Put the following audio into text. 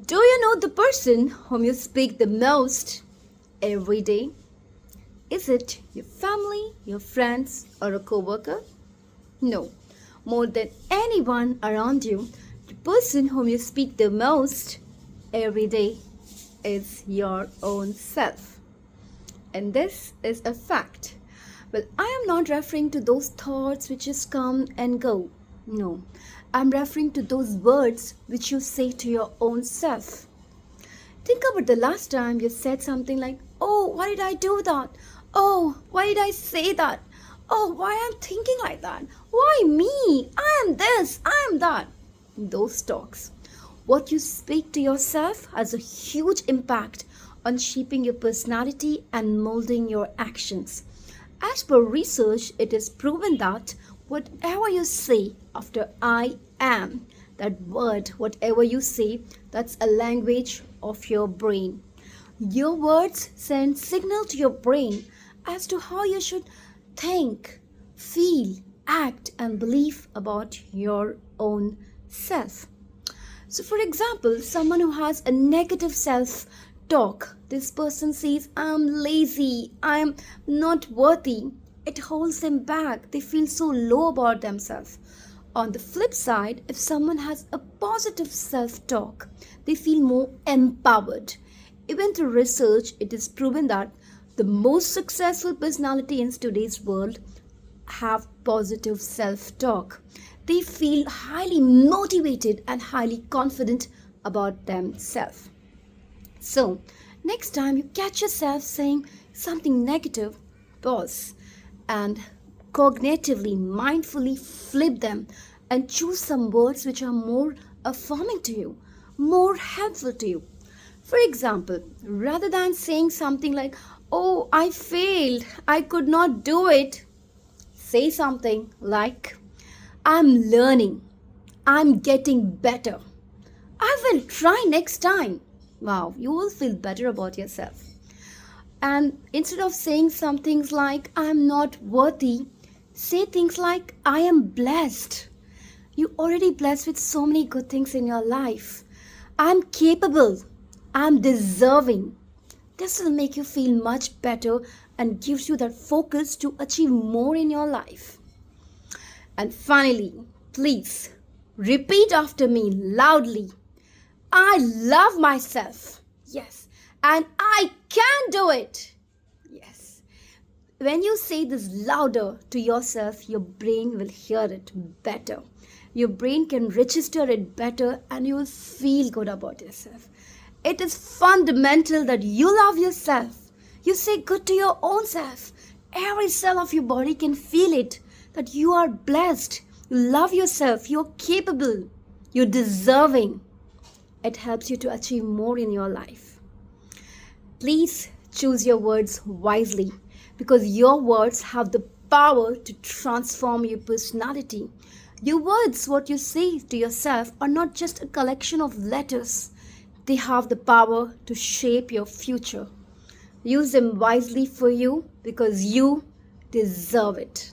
Do you know the person whom you speak the most every day? Is it your family, your friends, or a coworker? No. More than anyone around you, the person whom you speak the most every day is your own self. And this is a fact. Well, I am not referring to those thoughts which just come and go. No, I'm referring to those words which you say to your own self. Think about the last time you said something like, "Oh, why did I do that? Oh, why did I say that? Oh, why I'm thinking like that? Why me? I am this, I am that." Those talks. What you speak to yourself has a huge impact on shaping your personality and molding your actions. As per research, it is proven that whatever you say after "I am," that word, whatever you say, that's a language of your brain. Your words send signal to your brain as to how you should think, feel, act, and believe about your own self. So, for example, someone who has a negative self talk, this person says, "I'm lazy, I'm not worthy." It holds them back. They feel so low about themselves. On the flip side, if someone has a positive self talk, they feel more empowered. Even through research, it is proven that the most successful personality in today's world have positive self talk. They feel highly motivated and highly confident about themselves. So, next time you catch yourself saying something negative, pause and cognitively, mindfully flip them and choose some words which are more affirming to you, more helpful to you. For example, rather than saying something like, "Oh, I failed, I could not do it," say something like, "I'm learning, I'm getting better, I will try next time." Wow, you will feel better about yourself. And instead of saying some things like, "I'm not worthy," say things like, "I am blessed." You already blessed with so many good things in your life. "I'm capable. I'm deserving." This will make you feel much better and gives you that focus to achieve more in your life. And finally, please repeat after me loudly. "I love myself." Yes. "And I can do it." Yes. When you say this louder to yourself, your brain will hear it better. Your brain can register it better and you will feel good about yourself. It is fundamental that you love yourself. You say good to your own self. Every cell of your body can feel it that you are blessed. You love yourself. You're capable. You're deserving. It helps you to achieve more in your life. Please choose your words wisely because your words have the power to transform your personality. Your words, what you say to yourself, are not just a collection of letters, they have the power to shape your future. Use them wisely for you because you deserve it.